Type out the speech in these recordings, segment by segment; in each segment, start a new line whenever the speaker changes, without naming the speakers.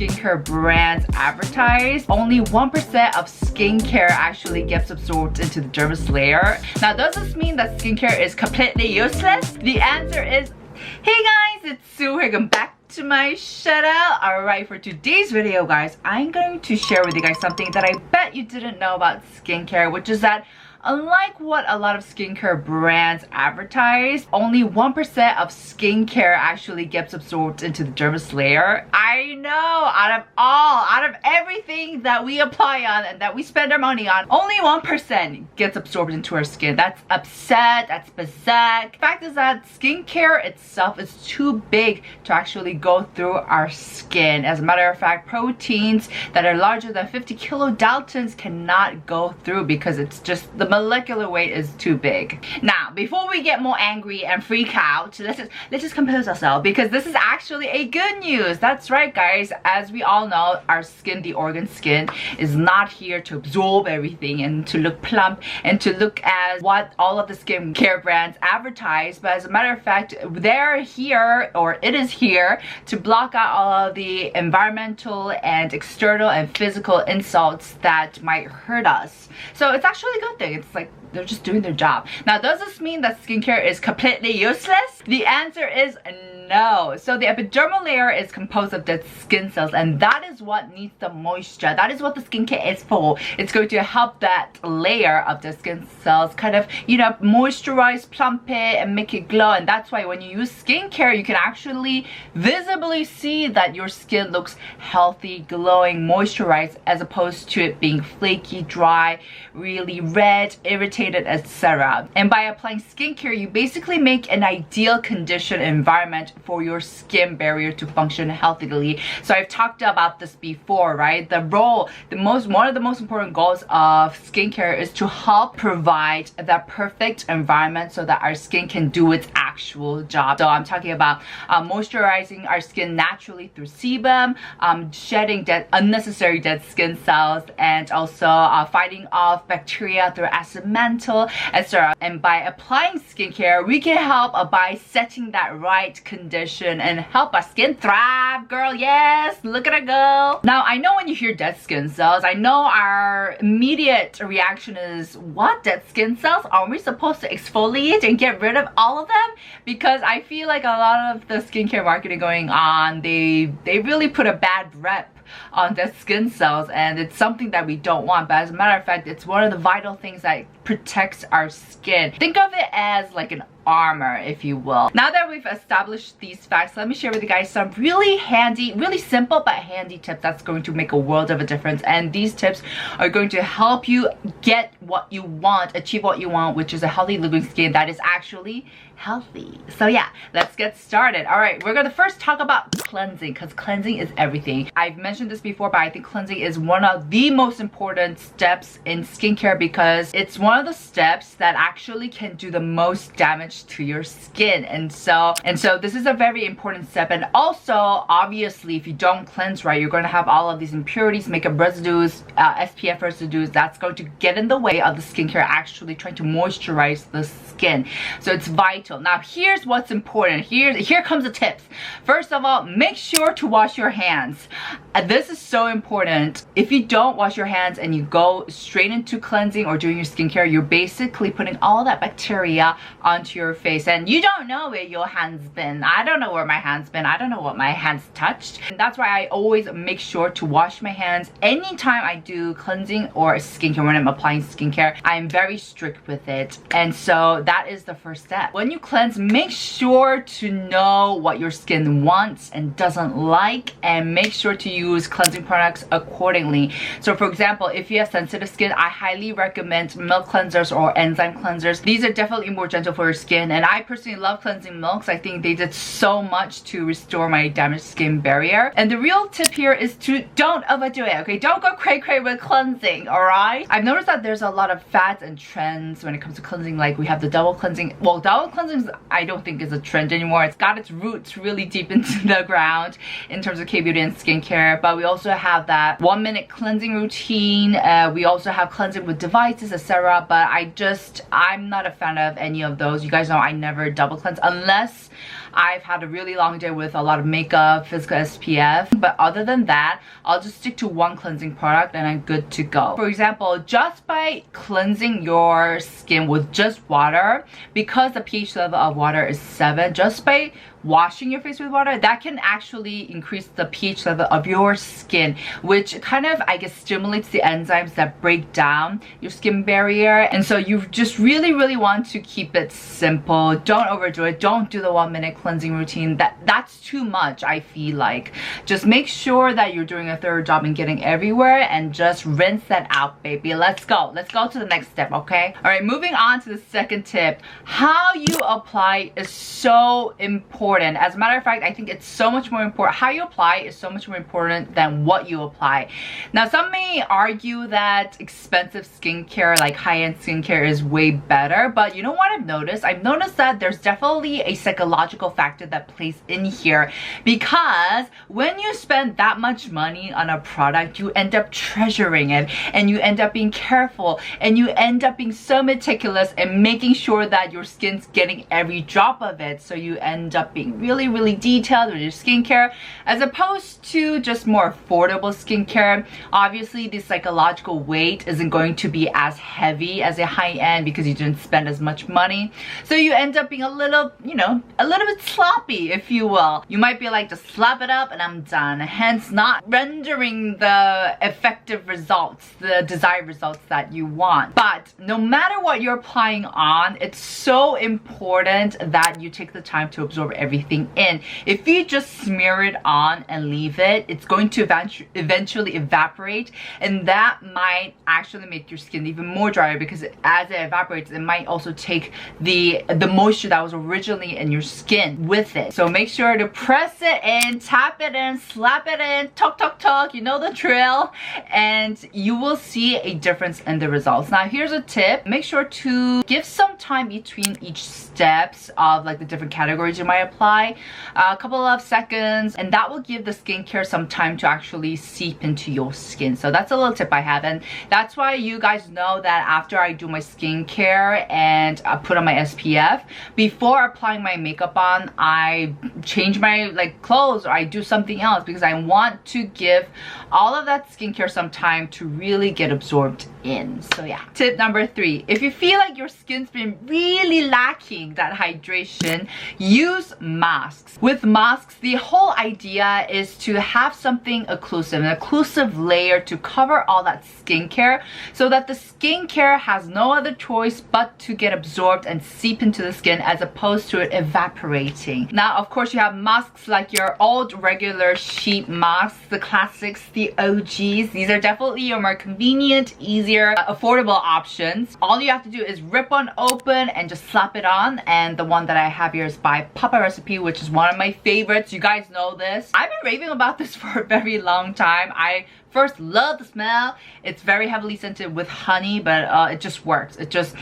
skincare brands advertise, only 1% of skincare actually gets absorbed into the dermis layer. Now, does this mean that skincare is completely useless? The answer is, hey guys, it's Sue. Welcome back to my shout-out. Alright, for today's video, guys, I'm going to share with you guys something that I bet you didn't know about skincare, which is that unlike what a lot of skincare brands advertise, only 1% of skincare actually gets absorbed into the dermis layer. I know, out of everything that we apply on and that we spend our money on, only 1% gets absorbed into our skin. That's upset, that's bizarre. The fact is that skincare itself is too big to actually go through our skin. As a matter of fact, proteins that are larger than 50 kilodaltons cannot go through because it's just the molecular weight is too big. Now, before we get more angry and freak out, let's just compose ourselves, because this is actually a good news. That's right, guys. As we all know, our skin, the organ skin, is not here to absorb everything and to look plump and to look as what all of the skincare brands advertise. But as a matter of fact, they're here, or it is here, to block out all of the environmental and external and physical insults that might hurt us. So it's actually a good thing. It's like they're just doing their job. Now, does this mean that skincare is completely useless? The answer is no. So the epidermal layer is composed of dead skin cells, and that is what needs the moisture. That is what the skincare is for. It's going to help that layer of the skin cells kind of, you know, moisturize, plump it, and make it glow. And that's why when you use skincare, you can actually visibly see that your skin looks healthy, glowing, moisturized, as opposed to it being flaky, dry, really red, irritated, etc. And by applying skincare, you basically make an ideal conditioned environment for your skin barrier to function healthily. So I've talked about this before, right? One of the most important goals of skincare is to help provide that perfect environment so that our skin can do its actual job. So I'm talking about moisturizing our skin naturally through sebum, shedding unnecessary dead skin cells, and also fighting off bacteria through acid mantle, etc. And by applying skincare, we can help by setting that right condition and help our skin thrive, girl. Yes, look at her go. Now, I know when you hear dead skin cells, I know our immediate reaction is, what, dead skin cells? Are we supposed to exfoliate and get rid of all of them? Because I feel like a lot of the skincare marketing going on, they really put a bad rep on dead skin cells, and it's something that we don't want. But as a matter of fact, it's one of the vital things that protects our skin. Think of it as like an armor, if you will. Now that we've established these facts, let me share with you guys some really handy, really simple but handy tips that's going to make a world of a difference. And these tips are going to help you get what you want, achieve what you want, which is a healthy looking skin that is actually healthy. So yeah, let's get started. All right, we're gonna first talk about cleansing, because cleansing is everything. I've mentioned this before, but I think cleansing is one of the most important steps in skincare, because it's one of the steps that actually can do the most damage to your skin. And so this is a very important step. And also, obviously, if you don't cleanse right, you're going to have all of these impurities, makeup residues, SPF residues that's going to get in the way of the skincare actually trying to moisturize the skin. So it's vital. Now, here's what's important. Here comes the tips. First of all, make sure to wash your hands. This is so important. If you don't wash your hands and you go straight into cleansing or doing your skincare, you're basically putting all that bacteria onto your face, and you don't know where your hands been. I don't know where my hands been. I don't know what my hands touched. And that's why I always make sure to wash my hands anytime I do cleansing or skincare. When I'm applying skincare, I'm very strict with it. And so that is the first step. When you cleanse, make sure to know what your skin wants and doesn't like, and make sure to use cleansing products accordingly. So for example, if you have sensitive skin, I highly recommend milk cleansers or enzyme cleansers. These are definitely more gentle for your skin, and I personally love cleansing milks. I think they did so much to restore my damaged skin barrier. And the real tip here is to don't overdo it, okay? Don't go cray-cray with cleansing, alright? I've noticed that there's a lot of fads and trends when it comes to cleansing. Like, we have the double cleansing. Well, double cleansing I don't think is a trend anymore. It's got its roots really deep into the ground in terms of K-beauty and skincare. But we also have that 1-minute cleansing routine. We also have cleansing with devices, etc. But I'm not a fan of any of those. You guys know I never double cleanse unless I've had a really long day with a lot of makeup, physical SPF, but other than that, I'll just stick to one cleansing product and I'm good to go. For example, just by cleansing your skin with just water, because the pH level of water is 7, just by washing your face with water, that can actually increase the pH level of your skin, which kind of, I guess, stimulates the enzymes that break down your skin barrier. And so you just really want to keep it simple. Don't overdo it. Don't do the 1-minute cleansing routine. That's too much, I feel like. Just make sure that you're doing a thorough job and getting everywhere, and just rinse that out, baby. Let's go to the next step, okay? All right, moving on to the second tip. How you apply is so important. As a matter of fact, I think it's so much more important. How you apply is so much more important than what you apply. Now, some may argue that expensive skincare, like high-end skincare, is way better, but you know what I've noticed? I've noticed that there's definitely a psychological factor that plays in here, because when you spend that much money on a product, you end up treasuring it, and you end up being careful, and you end up being so meticulous and making sure that your skin's getting every drop of it. So you end up being really detailed with your skincare, as opposed to just more affordable skincare. Obviously, the psychological weight isn't going to be as heavy as a high-end because you didn't spend as much money. So you end up being a little, you know, a little bit sloppy, if you will. You might be like, just slap it up and I'm done, hence not rendering the effective results, the desired results that you want. But no matter what you're applying on, it's so important that you take the time to absorb everything in. If you just smear it on and leave it, it's going to eventually evaporate, and that might actually make your skin even more drier, because as it evaporates, it might also take the moisture that was originally in your skin with it. So make sure to press it in, tap it in, slap it in, talk, you know the drill, and you will see a difference in the results. Now, here's a tip. Make sure to give some time between each steps of like the different categories you might apply, a couple of seconds, and that will give the skincare some time to actually seep into your skin. So that's a little tip I have, and that's why you guys know that after I do my skincare and I put on my SPF, before applying my makeup on, I change my like clothes, or I do something else, because I want to give all of that skincare some time to really get absorbed in. So yeah. Tip number 3, if you feel like your skin's been really lacking that hydration, use masks. With masks, the whole idea is to have something occlusive, an occlusive layer to cover all that skincare, so that the skincare has no other choice but to get absorbed and seep into the skin, as opposed to it evaporating. Now, of course, you have masks like your old regular sheet masks, the classics, the OGs. These are definitely your more convenient, easier, affordable options. All you have to do is rip one open and just slap it on, and the one that I have here is by Papare시피, which is one of my favorites. You guys know this. I've been raving about this for a very long time. I first love the smell. It's very heavily scented with honey, but it just works. It just...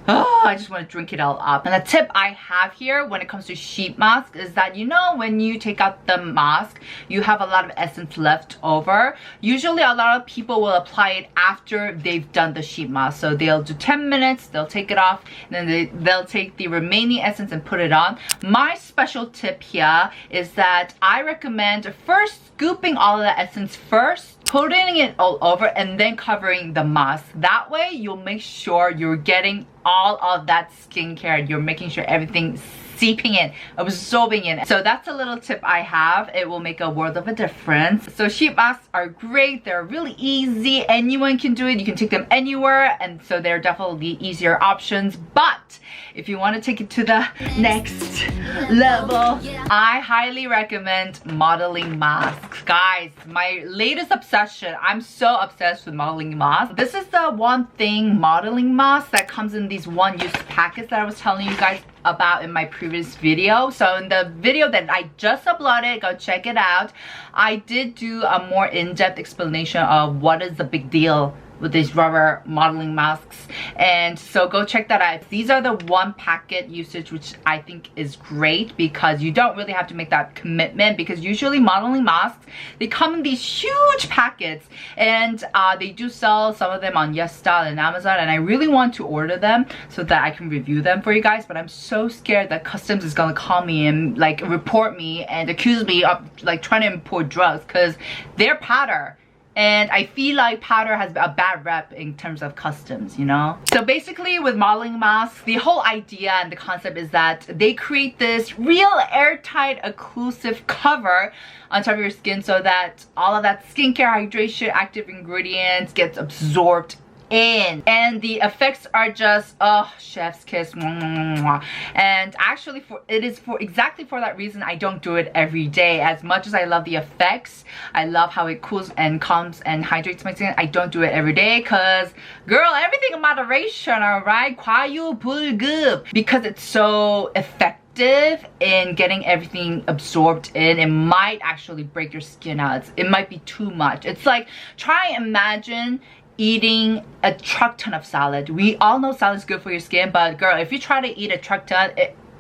oh, I just want to drink it all up. And the tip I have here when it comes to sheet mask is that, you know, when you take out the mask, you have a lot of essence left over. Usually a lot of people will apply it after they've done the sheet mask. So they'll do 10 minutes, they'll take it off, and then they'll take the remaining essence and put it on. My special tip here is that I recommend first scooping all of the essence first, putting it all over, and then covering the mask. That way you'll make sure you're getting all of that skincare. You're making sure everything's seeping in, absorbing in. So that's a little tip I have. It will make a world of a difference. So sheet masks are great. They're really easy. Anyone can do it. You can take them anywhere, and so they're definitely easier options. But if you want to take it to the next level, I highly recommend modeling masks. Guys, my latest obsession. I'm so obsessed with modeling masks. This is the One Thing modeling mask that comes in these one-use packets that I was telling you guys about in my previous video. So in the video that I just uploaded, go check it out, I did do a more in-depth explanation of what is the big deal with these rubber modeling masks. And so go check that out. These are the one packet usage, which I think is great because you don't really have to make that commitment, because usually modeling masks, they come in these huge packets, and they do sell some of them on YesStyle and Amazon, and I really want to order them so that I can review them for you guys, but I'm so scared that customs is gonna call me and like report me and accuse me of like trying to import drugs, because they're powder. And I feel like powder has a bad rep in terms of customs, you know? So basically with modeling masks, the whole idea and the concept is that they create this real airtight occlusive cover on top of your skin so that all of that skincare, hydration, active ingredients gets absorbed in, and the effects are just, oh, chef's kiss. And actually it is for exactly for that reason I don't do it every day. As much as I love the effects, I love how it cools and calms and hydrates my skin, I don't do it every day because, girl, everything in moderation, alright? 과유불급. Because it's so effective in getting everything absorbed in, it might actually break your skin out. It might be too much. It's like, try and imagine eating a truck ton of salad. We all know salad is good for your skin, but girl, if you try to eat a truck ton,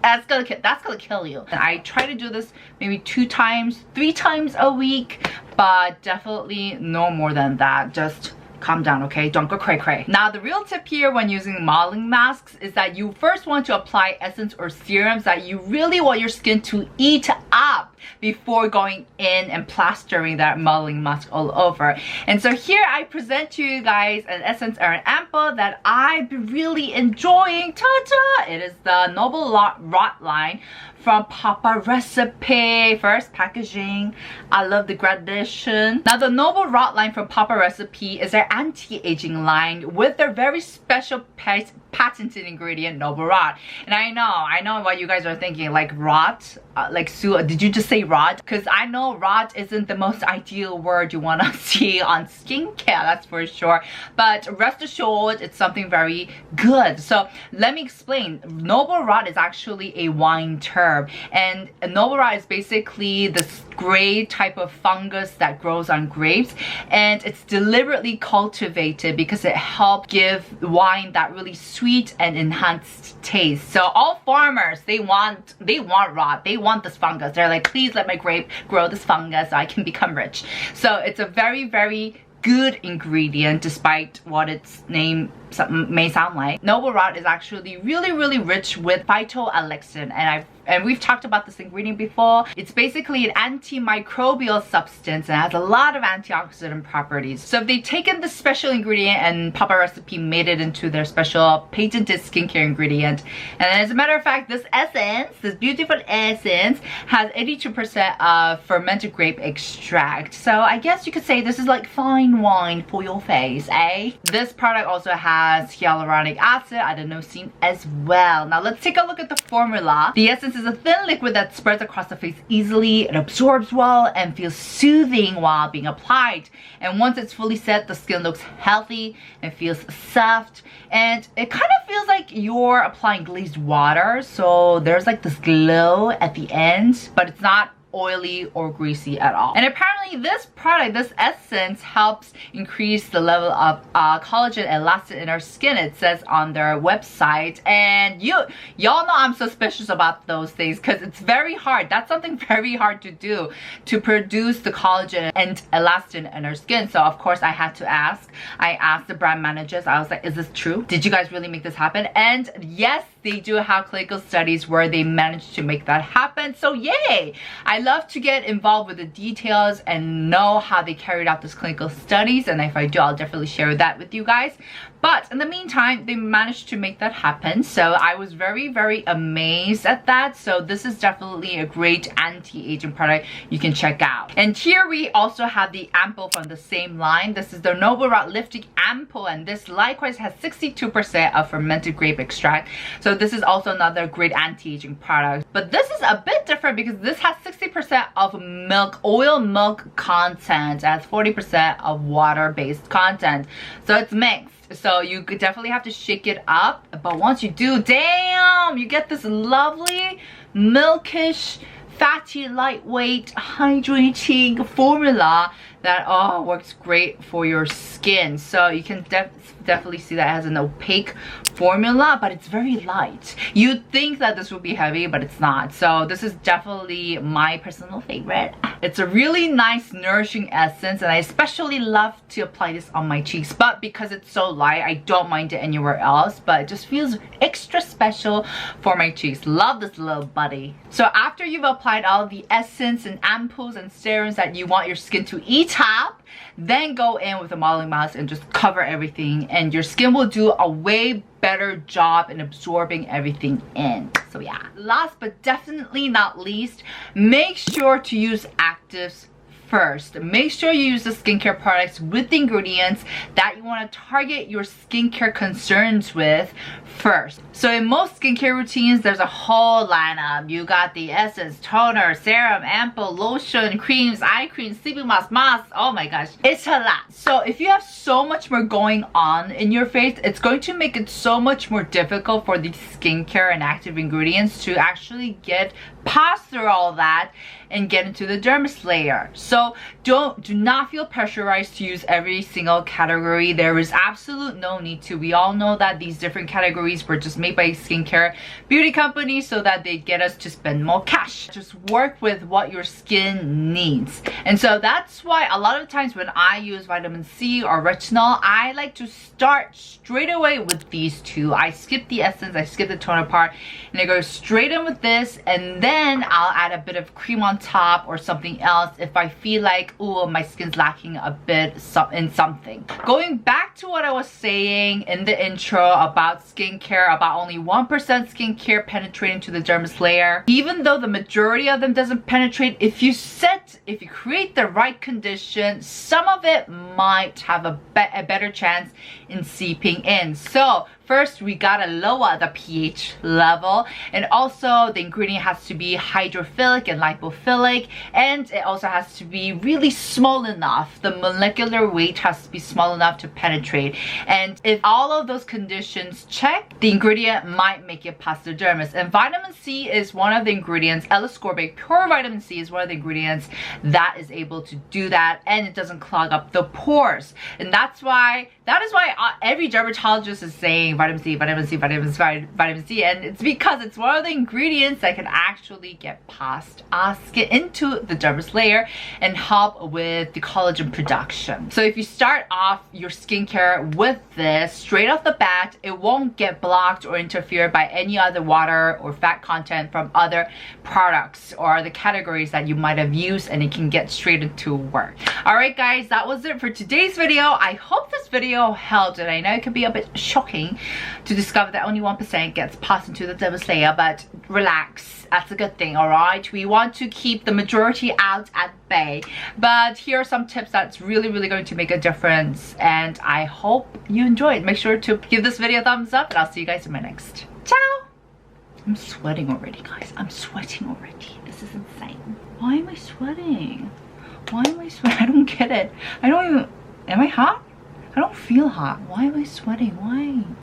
that's gonna kill you. And I try to do this maybe 2 times, 3 times a week, but definitely no more than that. Just calm down, okay? Don't go cray cray. Now, the real tip here when using modeling masks is that you first want to apply essence or serums that you really want your skin to eat up before going in and plastering that modeling mask all over. And so here I present to you guys an essence or an ampoule that I've been really enjoying. Ta-ta! It is the Noble Rot line from Papare시피. First packaging. I love the gradation. Now, the Noble Rot line from Papare시피 is their anti-aging line with their very special patented ingredient, Noble Rot. And I know what you guys are thinking, like rot, like Sue, did you just say rot? Because I know rot isn't the most ideal word you want to see on skincare, that's for sure. But rest assured, it's something very good. So let me explain. Noble Rot is actually a wine term, and a Noble Rot is basically this gray type of fungus that grows on grapes, and it's deliberately cultivated because it helps give wine that really sweet and enhanced taste. So all farmers, they want rot, they want this fungus. They're like, please let my grape grow this fungus so I can become rich. So it's a very, very good ingredient despite what its name may sound like. Noble Rot is actually really, really rich with phytoalexin, and we've talked about this ingredient before. It's basically an antimicrobial substance and has a lot of antioxidant properties. So if they've taken this special ingredient and Papare시피 made it into their special patented skincare ingredient, and as a matter of fact, this essence, this beautiful essence, has 82% of fermented grape extract. So I guess you could say this is like fine wine for your face, eh? This product also has hyaluronic acid, adenosine as well. Now let's take a look at the formula. The essence is a thin liquid that spreads across the face easily. It absorbs well and feels soothing while being applied. And once it's fully set, the skin looks healthy and feels soft. And it kind of feels like you're applying glazed water. So there's like this glow at the end, but it's not oily or greasy at all. And apparently this product, this essence, helps increase the level of collagen and elastin in our skin, it says on their website. And y'all know I'm suspicious about those things because it's very hard. That's something very hard to do, to produce the collagen and elastin in our skin. So of course I had to ask. I asked the brand managers, I was like, is this true? Did you guys really make this happen? And yes, they do have clinical studies where they managed to make that happen. So yay! I love to get involved with the details and know how they carried out these clinical studies, and if I do, I'll definitely share that with you guys. But in the meantime, they managed to make that happen, so I was very, very amazed at that. So this is definitely a great anti-aging product you can check out. And here we also have the ampoule from the same line. This is the Noble Rot Lifting Ampoule, and this likewise has 62% of fermented grape extract. So this is also another great anti-aging product. But this is a bit different because this has 60% of oil milk content, as 40% of water-based content. So it's mixed. So you could definitely have to shake it up. But once you do, damn, you get this lovely milkish, fatty, lightweight, hydrating formula that works great for your skin. So you can definitely see that it has an opaque formula, but it's very light. You'd think that this would be heavy, but it's not. So this is definitely my personal favorite. It's a really nice nourishing essence, and I especially love to apply this on my cheeks, but because it's so light, I don't mind it anywhere else, but it just feels extra special for my cheeks. Love this little buddy. So after you've applied all the essence and ampoules and serums that you want your skin to eat up, then go in with a modeling mask and just cover everything, and your skin will do a way better job in absorbing everything in. So yeah, last but definitely not least, make sure to use actives first. Make sure you use the skincare products with the ingredients that you want to target your skincare concerns with first. So in most skincare routines, there's a whole lineup. You got the essence, toner, serum, ampoule, lotion, creams, eye creams, sleeping masks. Oh my gosh, it's a lot. So if you have so much more going on in your face, it's going to make it so much more difficult for these skincare and active ingredients to actually get past through all that and get into the dermis layer. So do not feel pressurized to use every single category. There is absolute no need to. We all know that these different categories were just made by skincare beauty companies so that they get us to spend more cash. Just work with what your skin needs. And so that's why a lot of times when I use vitamin C or retinol, I like to start straight away with these two. I skip the essence, I skip the toner part, and I go straight in with this, and then I'll add a bit of cream on top or something else if I feel like, oh, my skin's lacking a bit in something. Going back to what I was saying in the intro about skincare, about only 1% skincare penetrating to the dermis layer, even though the majority of them doesn't penetrate, if you create the right condition, some of it might have a better chance in seeping in. So first, we gotta lower the pH level, and also the ingredient has to be hydrophilic and lipophilic, and it also has to be really small enough. The molecular weight has to be small enough to penetrate, and if all of those conditions check, the ingredient might make it past the dermis. And vitamin C is one of the ingredients, L-ascorbic pure vitamin C is one of the ingredients that is able to do that, and it doesn't clog up the pores. And that is why every dermatologist is saying vitamin C, vitamin C, vitamin C, vitamin C, and it's because it's one of the ingredients that can actually get past our skin into the dermis layer and help with the collagen production. So if you start off your skincare with this straight off the bat, it won't get blocked or interfered by any other water or fat content from other products or the categories that you might have used, and it can get straight into work. Alright guys, that was it for today's video. I hope this video helped, and I know it can be a bit shocking to discover that only 1% gets passed into the dermis layer, but relax, that's a good thing. Alright, we want to keep the majority out at bay, but here are some tips that's really going to make a difference, and I hope you enjoyed. Make sure to give this video a thumbs up, and I'll see you guys in my next. Ciao. I'm sweating already, guys. I'm sweating already. This is insane. Why am I sweating? Why am I sweating? I don't get it. I don't even... Am I hot? I don't feel hot. Why am I sweating? Why?